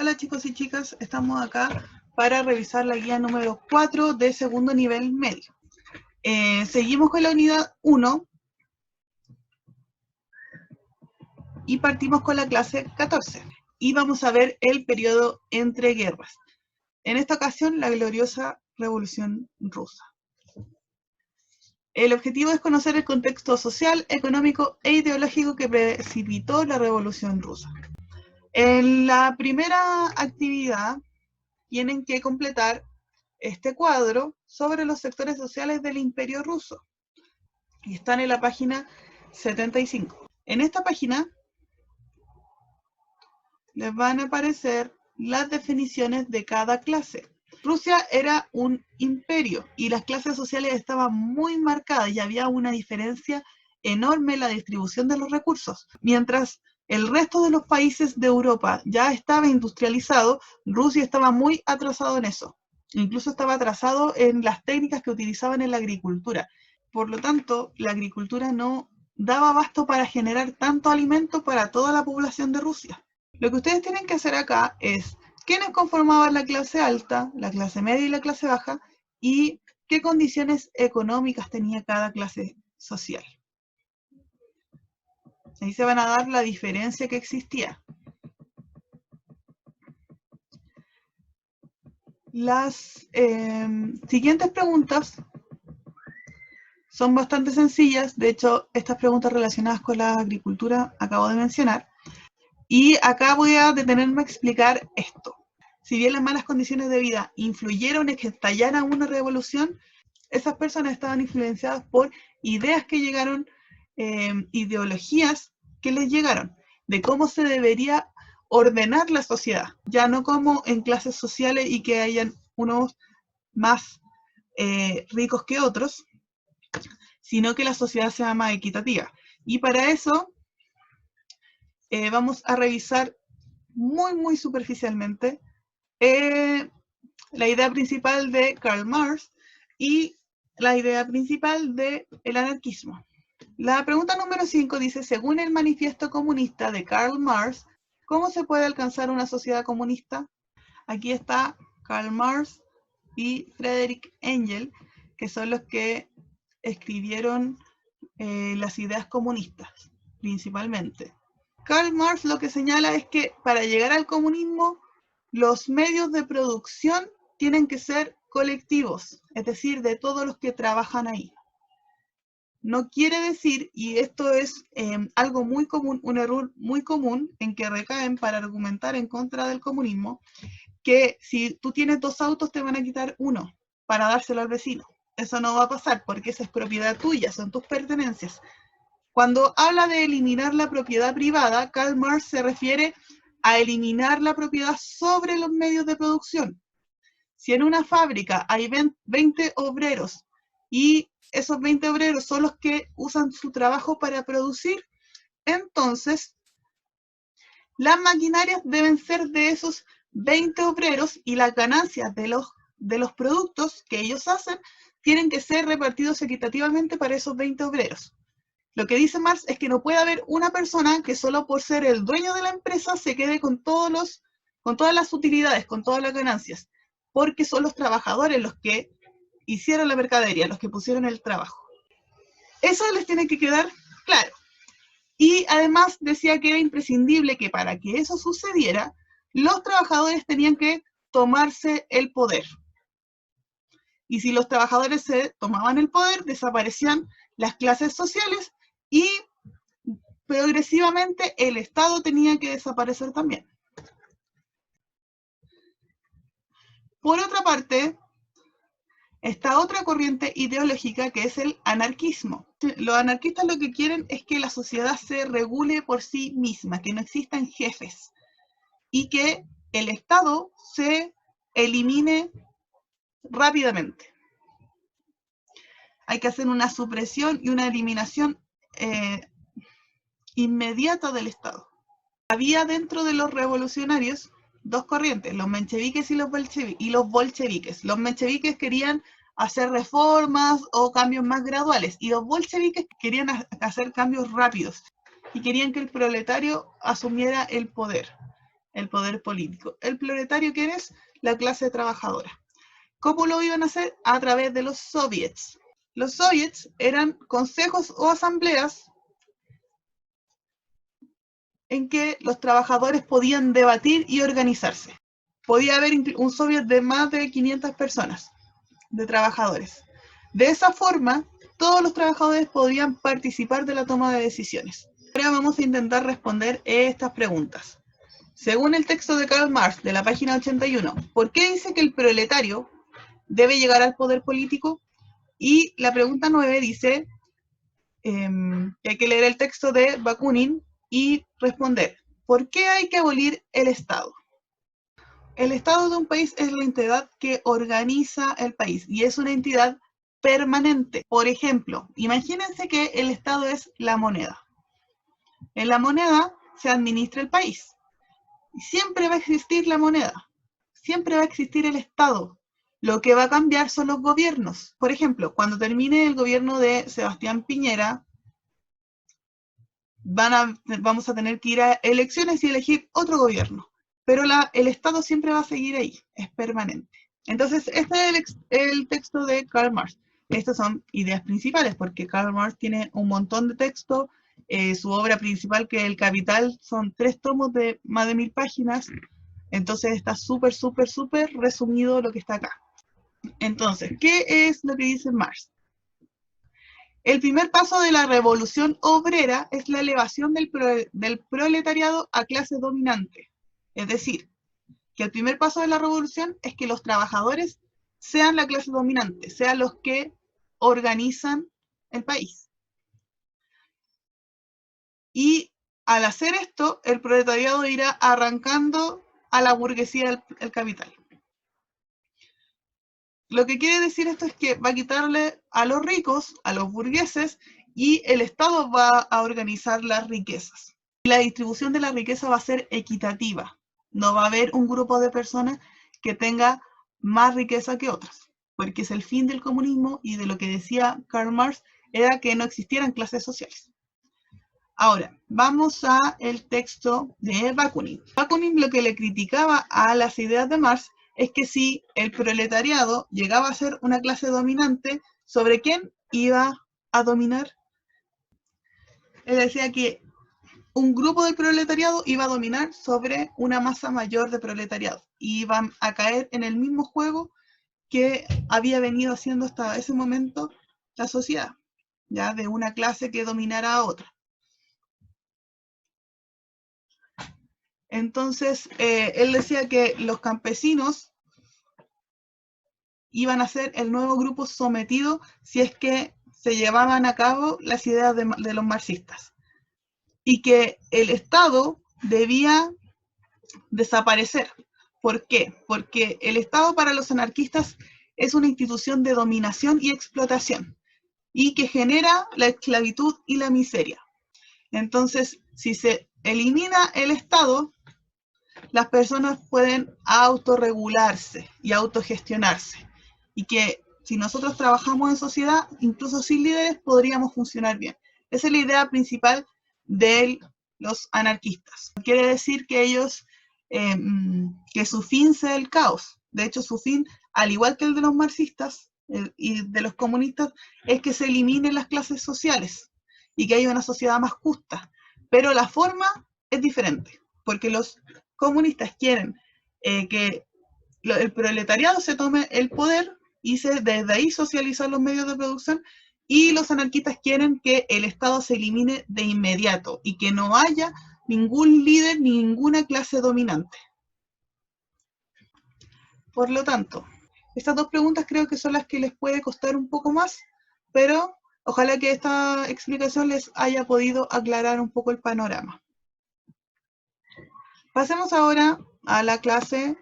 Hola chicos y chicas, estamos acá para revisar la guía número 4 de segundo nivel medio. Seguimos con la unidad 1 y partimos con la clase 14. Y vamos a ver el periodo entre guerras. En esta ocasión, la gloriosa Revolución Rusa. El objetivo es conocer el contexto social, económico e ideológico que precipitó la Revolución Rusa. En la primera actividad tienen que completar este cuadro sobre los sectores sociales del Imperio Ruso. Y están en la página 75. En esta página les van a aparecer las definiciones de cada clase. Rusia era un imperio y las clases sociales estaban muy marcadas y había una diferencia enorme en la distribución de los recursos. Mientras el resto de los países de Europa ya estaba industrializado, Rusia estaba muy atrasado en eso. Incluso estaba atrasado en las técnicas que utilizaban en la agricultura. Por lo tanto, la agricultura no daba abasto para generar tanto alimento para toda la población de Rusia. Lo que ustedes tienen que hacer acá es quiénes conformaban la clase alta, la clase media y la clase baja, y qué condiciones económicas tenía cada clase social. Ahí se van a dar la diferencia que existía. Las siguientes preguntas son bastante sencillas. De hecho, estas preguntas relacionadas con la agricultura acabo de mencionar. Y acá voy a detenerme a explicar esto. Si bien las malas condiciones de vida influyeron en que estallara una revolución, esas personas estaban influenciadas por ideas que llegaron, ideologías que les llegaron, de cómo se debería ordenar la sociedad, ya no como en clases sociales y que hayan unos más ricos que otros, sino que la sociedad sea más equitativa. Y para eso vamos a revisar muy superficialmente la idea principal de Karl Marx y la idea principal del anarquismo. La pregunta número 5 dice, según el manifiesto comunista de Karl Marx, ¿cómo se puede alcanzar una sociedad comunista? Aquí está Karl Marx y Friedrich Engels, que son los que escribieron las ideas comunistas, principalmente. Karl Marx lo que señala es que para llegar al comunismo, los medios de producción tienen que ser colectivos, es decir, de todos los que trabajan ahí. No quiere decir, y esto es algo muy común, un error muy común en que recaen para argumentar en contra del comunismo, que si tú tienes 2 autos te van a quitar uno para dárselo al vecino. Eso no va a pasar porque esa es propiedad tuya, son tus pertenencias. Cuando habla de eliminar la propiedad privada, Karl Marx se refiere a eliminar la propiedad sobre los medios de producción. Si en una fábrica hay 20 obreros y esos 20 obreros son los que usan su trabajo para producir, entonces las maquinarias deben ser de esos 20 obreros y las ganancias de los productos que ellos hacen tienen que ser repartidos equitativamente para esos 20 obreros. Lo que dice Marx es que no puede haber una persona que solo por ser el dueño de la empresa se quede con todas las utilidades, con todas las ganancias, porque son los trabajadores los que hicieron la mercadería, los que pusieron el trabajo. Eso les tiene que quedar claro. Y además decía que era imprescindible que para que eso sucediera, los trabajadores tenían que tomarse el poder. Y si los trabajadores se tomaban el poder, desaparecían las clases sociales y progresivamente el Estado tenía que desaparecer también. Por otra parte, está otra corriente ideológica que es el anarquismo. Los anarquistas lo que quieren es que la sociedad se regule por sí misma, que no existan jefes y que el Estado se elimine rápidamente. Hay que hacer una supresión y una eliminación inmediata del Estado. Había dentro de los revolucionarios 2 corrientes, los mencheviques y los bolcheviques. Los mencheviques querían hacer reformas o cambios más graduales y los bolcheviques querían hacer cambios rápidos y querían que el proletario asumiera el poder. el poder político. El proletario, ¿quién es? La clase trabajadora. ¿Cómo lo iban a hacer? A través de los soviets. Los soviets eran consejos o asambleas en que los trabajadores podían debatir y organizarse. Podía haber un soviet de más de 500 personas, de trabajadores. De esa forma, todos los trabajadores podían participar de la toma de decisiones. Ahora vamos a intentar responder estas preguntas. Según el texto de Karl Marx, de la página 81, ¿por qué dice que el proletario debe llegar al poder político? Y la pregunta 9 dice que hay que leer el texto de Bakunin y responder, ¿por qué hay que abolir el Estado? El Estado de un país es la entidad que organiza el país y es una entidad permanente. Por ejemplo, imagínense que el Estado es la moneda. En la moneda se administra el país. Y siempre va a existir la moneda. Siempre va a existir el Estado. Lo que va a cambiar son los gobiernos. Por ejemplo, cuando termine el gobierno de Sebastián Piñera, vamos a tener que ir a elecciones y elegir otro gobierno. Pero el Estado siempre va a seguir ahí, es permanente. Entonces, este es el texto de Karl Marx. Estas son ideas principales, porque Karl Marx tiene un montón de texto. Su obra principal, que es El Capital, son 3 tomos de más de 1000 páginas. Entonces está súper resumido lo que está acá. Entonces, ¿qué es lo que dice Marx? El primer paso de la revolución obrera es la elevación del proletariado a clase dominante. Es decir, que el primer paso de la revolución es que los trabajadores sean la clase dominante, sean los que organizan el país. Y al hacer esto, el proletariado irá arrancando a la burguesía el capital. Lo que quiere decir esto es que va a quitarle a los ricos, a los burgueses, y el Estado va a organizar las riquezas. La distribución de la riqueza va a ser equitativa. No va a haber un grupo de personas que tenga más riqueza que otras, porque es el fin del comunismo y de lo que decía Karl Marx era que no existieran clases sociales. Ahora, vamos a el texto de Bakunin. Bakunin lo que le criticaba a las ideas de Marx es que si el proletariado llegaba a ser una clase dominante, ¿sobre quién iba a dominar? Él decía que un grupo del proletariado iba a dominar sobre una masa mayor de proletariado y iban a caer en el mismo juego que había venido haciendo hasta ese momento la sociedad, ya de una clase que dominara a otra. Entonces, él decía que los campesinos iban a ser el nuevo grupo sometido si es que se llevaban a cabo las ideas de los marxistas. Y que el Estado debía desaparecer. ¿Por qué? Porque el Estado para los anarquistas es una institución de dominación y explotación y que genera la esclavitud y la miseria. Entonces, si se elimina el Estado, las personas pueden autorregularse y autogestionarse. Y que si nosotros trabajamos en sociedad, incluso sin líderes, podríamos funcionar bien. Esa es la idea principal de los anarquistas. Quiere decir que ellos, que su fin sea el caos. De hecho, su fin, al igual que el de los marxistas y de los comunistas, es que se eliminen las clases sociales y que haya una sociedad más justa. Pero la forma es diferente, porque los comunistas quieren que el proletariado se tome el poder y desde ahí socializar los medios de producción, y los anarquistas quieren que el Estado se elimine de inmediato y que no haya ningún líder ni ninguna clase dominante. Por lo tanto, estas 2 preguntas creo que son las que les puede costar un poco más, pero ojalá que esta explicación les haya podido aclarar un poco el panorama. Pasemos ahora a la clase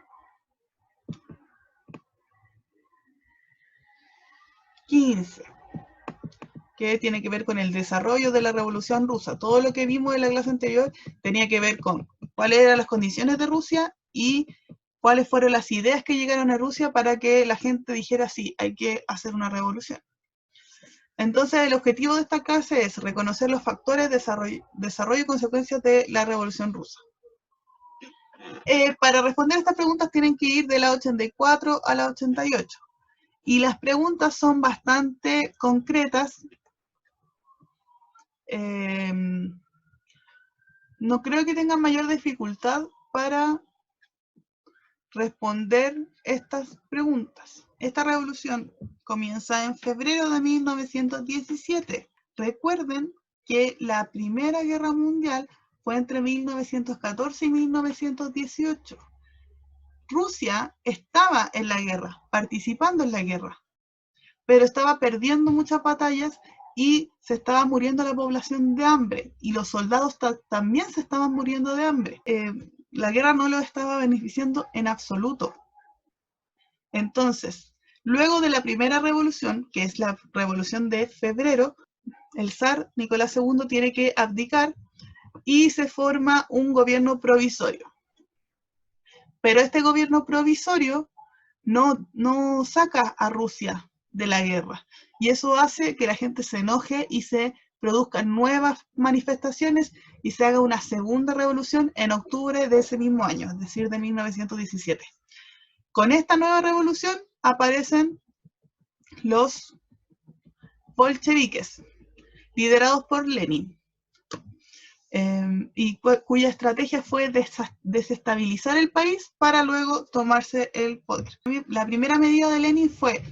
15, que tiene que ver con el desarrollo de la Revolución Rusa. Todo lo que vimos en la clase anterior tenía que ver con cuáles eran las condiciones de Rusia y cuáles fueron las ideas que llegaron a Rusia para que la gente dijera sí, hay que hacer una revolución. Entonces, el objetivo de esta clase es reconocer los factores de desarrollo y consecuencias de la Revolución Rusa. Para responder estas preguntas tienen que ir de la 84 a la 88. Y las preguntas son bastante concretas. No creo que tengan mayor dificultad para responder estas preguntas. Esta revolución comienza en febrero de 1917. Recuerden que la Primera Guerra Mundial fue entre 1914 y 1918. Rusia estaba en la guerra, participando en la guerra, pero estaba perdiendo muchas batallas y se estaba muriendo la población de hambre, y los soldados también se estaban muriendo de hambre. La guerra no los estaba beneficiando en absoluto. Entonces, luego de la primera revolución, que es la revolución de febrero, el zar Nicolás II tiene que abdicar y se forma un gobierno provisorio. Pero este gobierno provisorio no saca a Rusia de la guerra, y eso hace que la gente se enoje y se produzcan nuevas manifestaciones y se haga una segunda revolución en octubre de ese mismo año, es decir, de 1917. Con esta nueva revolución aparecen los bolcheviques, liderados por Lenin, y cuya estrategia fue desestabilizar el país para luego tomarse el poder. La primera medida de Lenin fue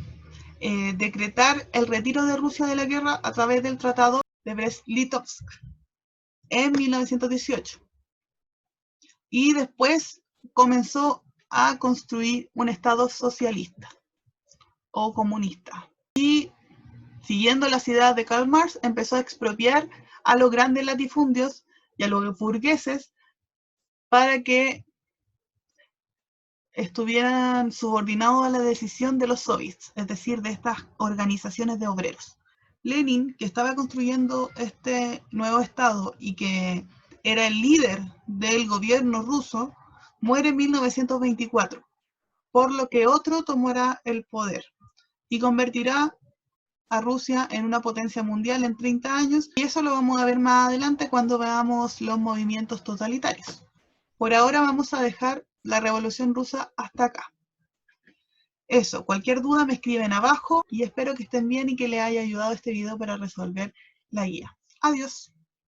decretar el retiro de Rusia de la guerra a través del Tratado de Brest-Litovsk en 1918. Y después comenzó a construir un Estado socialista o comunista. Y siguiendo las ideas de Karl Marx, empezó a expropiar a los grandes latifundios y a los burgueses para que estuvieran subordinados a la decisión de los soviets, es decir, de estas organizaciones de obreros. Lenin, que estaba construyendo este nuevo Estado y que era el líder del gobierno ruso, muere en 1924, por lo que otro tomará el poder y convertirá a Rusia en una potencia mundial en 30 años, y eso lo vamos a ver más adelante cuando veamos los movimientos totalitarios. Por ahora vamos a dejar la Revolución Rusa hasta acá. Eso, cualquier duda me escriben abajo y espero que estén bien y que les haya ayudado este video para resolver la guía. Adiós.